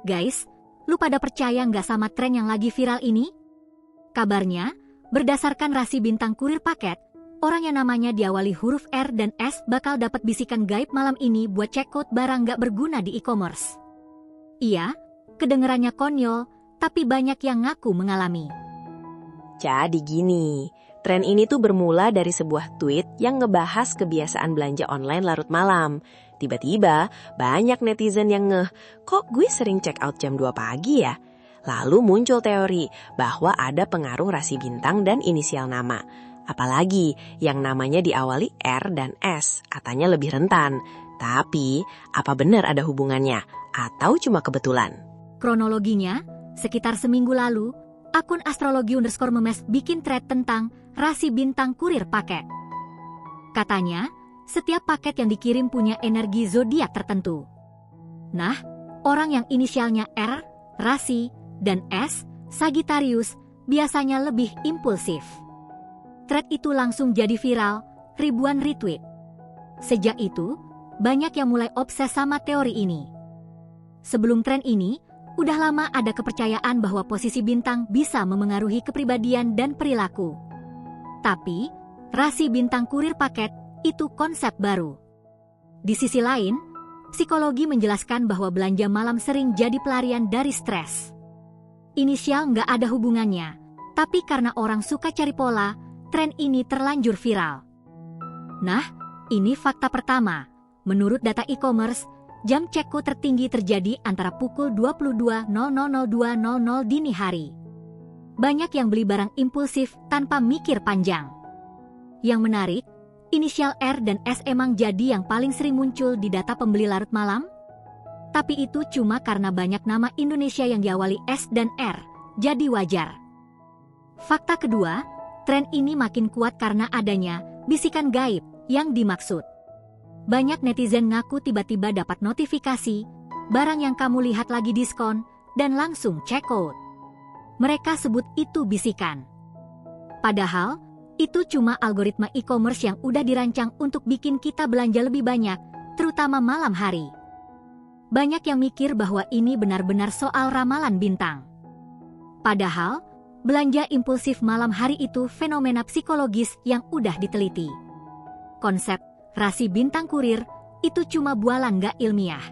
Guys, lu pada percaya nggak sama tren yang lagi viral ini? Kabarnya, berdasarkan rasi bintang kurir paket, orang yang namanya diawali huruf R dan S bakal dapat bisikan gaib malam ini buat cekot barang nggak berguna di e-commerce. Iya, kedengerannya konyol, tapi banyak yang ngaku mengalami. Jadi gini, tren ini tuh bermula dari sebuah tweet yang ngebahas kebiasaan belanja online larut malam. Tiba-tiba banyak netizen yang kok gue sering check out jam 2 pagi ya? Lalu muncul teori bahwa ada pengaruh rasi bintang dan inisial nama. Apalagi yang namanya diawali R dan S, katanya lebih rentan. Tapi, apa benar ada hubungannya? Atau cuma kebetulan? Kronologinya, sekitar seminggu lalu, akun astrologi_memes bikin thread tentang rasi bintang kurir paket. Katanya, setiap paket yang dikirim punya energi zodiak tertentu. Nah, orang yang inisialnya R, rasi, dan S, Sagittarius, biasanya lebih impulsif. Thread itu langsung jadi viral, ribuan retweet. Sejak itu, banyak yang mulai obses sama teori ini. Sebelum tren ini, udah lama ada kepercayaan bahwa posisi bintang bisa memengaruhi kepribadian dan perilaku. Tapi, rasi bintang kurir paket itu konsep baru. Di sisi lain, psikologi menjelaskan bahwa belanja malam sering jadi pelarian dari stres. Inisial nggak ada hubungannya, tapi karena orang suka cari pola, tren ini terlanjur viral. Nah, ini fakta pertama. Menurut data e-commerce, jam cekko tertinggi terjadi antara pukul 22.00-2.00 dini hari. Banyak yang beli barang impulsif tanpa mikir panjang. Yang menarik, inisial R dan S emang jadi yang paling sering muncul di data pembeli larut malam. Tapi itu cuma karena banyak nama Indonesia yang diawali S dan R, jadi wajar. Fakta kedua, tren ini makin kuat karena adanya bisikan gaib yang dimaksud. Banyak netizen ngaku tiba-tiba dapat notifikasi, barang yang kamu lihat lagi diskon, dan langsung check out. Mereka sebut itu bisikan. Padahal, itu cuma algoritma e-commerce yang udah dirancang untuk bikin kita belanja lebih banyak, terutama malam hari. Banyak yang mikir bahwa ini benar-benar soal ramalan bintang. Padahal, belanja impulsif malam hari itu fenomena psikologis yang udah diteliti. Konsep rasi bintang kurir itu cuma bualan nggak ilmiah.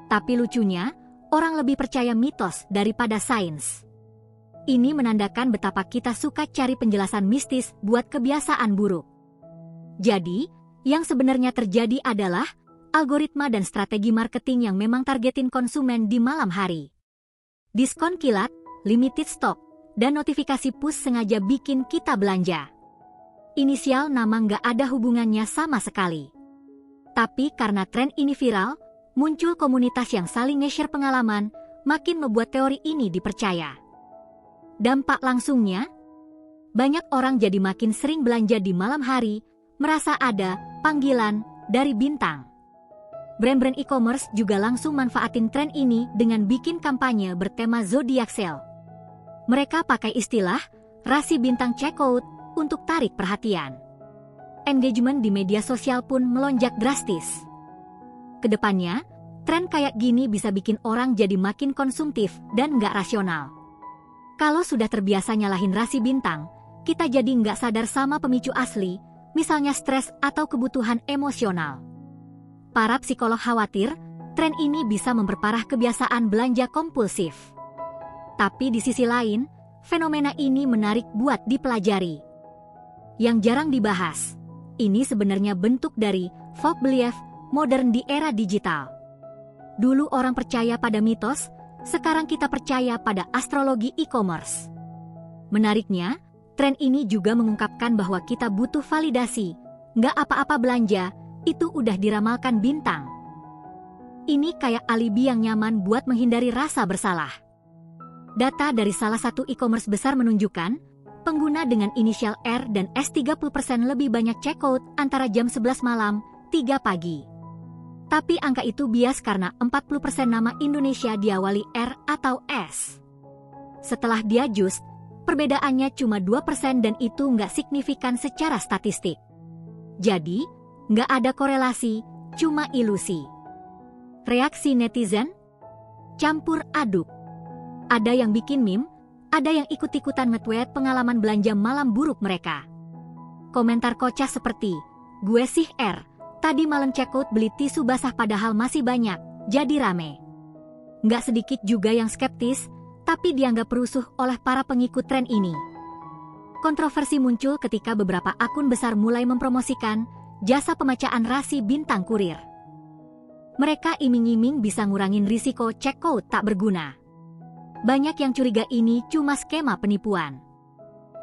Tapi lucunya, orang lebih percaya mitos daripada sains. Ini menandakan betapa kita suka cari penjelasan mistis buat kebiasaan buruk. Jadi, yang sebenarnya terjadi adalah algoritma dan strategi marketing yang memang targetin konsumen di malam hari. Diskon kilat, limited stock, dan notifikasi push sengaja bikin kita belanja. Inisial nama nggak ada hubungannya sama sekali. Tapi karena tren ini viral, muncul komunitas yang saling nge-share pengalaman, makin membuat teori ini dipercaya. Dampak langsungnya, banyak orang jadi makin sering belanja di malam hari, merasa ada panggilan dari bintang. Brand-brand e-commerce juga langsung manfaatin tren ini dengan bikin kampanye bertema zodiac sale. Mereka pakai istilah rasi bintang checkout untuk tarik perhatian. Engagement di media sosial pun melonjak drastis. Kedepannya, tren kayak gini bisa bikin orang jadi makin konsumtif dan nggak rasional. Kalau sudah terbiasa nyalahin rasi bintang, kita jadi nggak sadar sama pemicu asli, misalnya stres atau kebutuhan emosional. Para psikolog khawatir, tren ini bisa memperparah kebiasaan belanja kompulsif. Tapi di sisi lain, fenomena ini menarik buat dipelajari. Yang jarang dibahas, ini sebenarnya bentuk dari folk belief modern di era digital. Dulu orang percaya pada mitos, sekarang kita percaya pada astrologi e-commerce. Menariknya, tren ini juga mengungkapkan bahwa kita butuh validasi, nggak apa-apa belanja, itu udah diramalkan bintang. Ini kayak alibi yang nyaman buat menghindari rasa bersalah. Data dari salah satu e-commerce besar menunjukkan, pengguna dengan inisial R dan S 30% lebih banyak checkout antara jam 11 malam, 3 pagi. Tapi angka itu bias karena 40% nama Indonesia diawali R atau S. Setelah diadjust, perbedaannya cuma 2% dan itu nggak signifikan secara statistik. Jadi, nggak ada korelasi, cuma ilusi. Reaksi netizen? campur aduk. Ada yang bikin meme, ada yang ikut-ikutan nge-tweet pengalaman belanja malam buruk mereka. Komentar kocak seperti, "Gue sih tadi malam check out beli tisu basah padahal masih banyak, jadi rame." Nggak sedikit juga yang skeptis, tapi dianggap rusuh oleh para pengikut tren ini. Kontroversi muncul ketika beberapa akun besar mulai mempromosikan jasa pemecaan rasi bintang kurir. Mereka iming-iming bisa ngurangin risiko check out tak berguna. Banyak yang curiga ini cuma skema penipuan.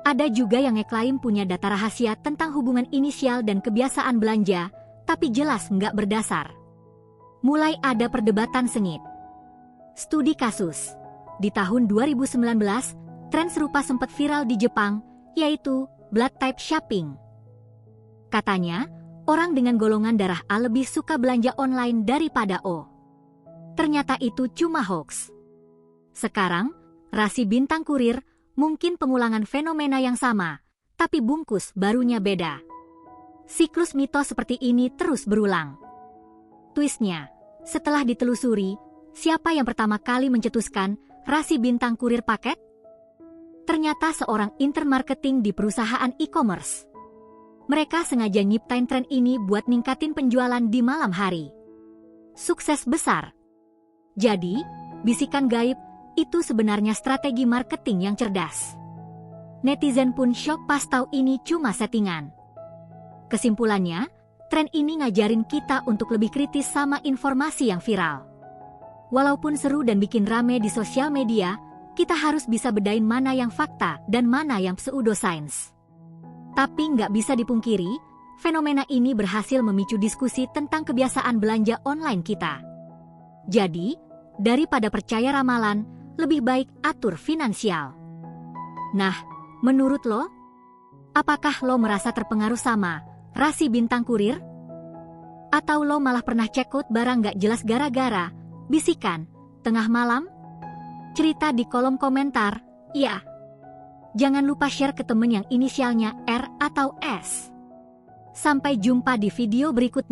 Ada juga yang ngeklaim punya data rahasia tentang hubungan inisial dan kebiasaan belanja, tapi jelas nggak berdasar. Mulai ada perdebatan sengit. Studi kasus. Di tahun 2019, tren serupa sempat viral di Jepang, yaitu blood type shopping. Katanya, orang dengan golongan darah A lebih suka belanja online daripada O. Ternyata itu cuma hoax. Sekarang, rasi bintang kurir mungkin pengulangan fenomena yang sama, tapi bungkus barunya beda. Siklus mitos seperti ini terus berulang. Twistnya, setelah ditelusuri, siapa yang pertama kali mencetuskan rasi bintang kurir paket? Ternyata seorang intern marketing di perusahaan e-commerce. Mereka sengaja nyiptain tren ini buat ningkatin penjualan di malam hari. Sukses besar. Jadi, bisikan gaib itu sebenarnya strategi marketing yang cerdas. Netizen pun syok pas tahu ini cuma settingan. Kesimpulannya, tren ini ngajarin kita untuk lebih kritis sama informasi yang viral. Walaupun seru dan bikin rame di sosial media, kita harus bisa bedain mana yang fakta dan mana yang pseudoscience. Tapi nggak bisa dipungkiri, fenomena ini berhasil memicu diskusi tentang kebiasaan belanja online kita. Jadi, daripada percaya ramalan, lebih baik atur finansial. Nah, menurut lo, apakah lo merasa terpengaruh sama rasi bintang kurir? Atau lo malah pernah check out barang nggak jelas gara-gara bisikan tengah malam? Cerita di kolom komentar, ya. Jangan lupa share ke temen yang inisialnya R atau S. Sampai jumpa di video berikutnya.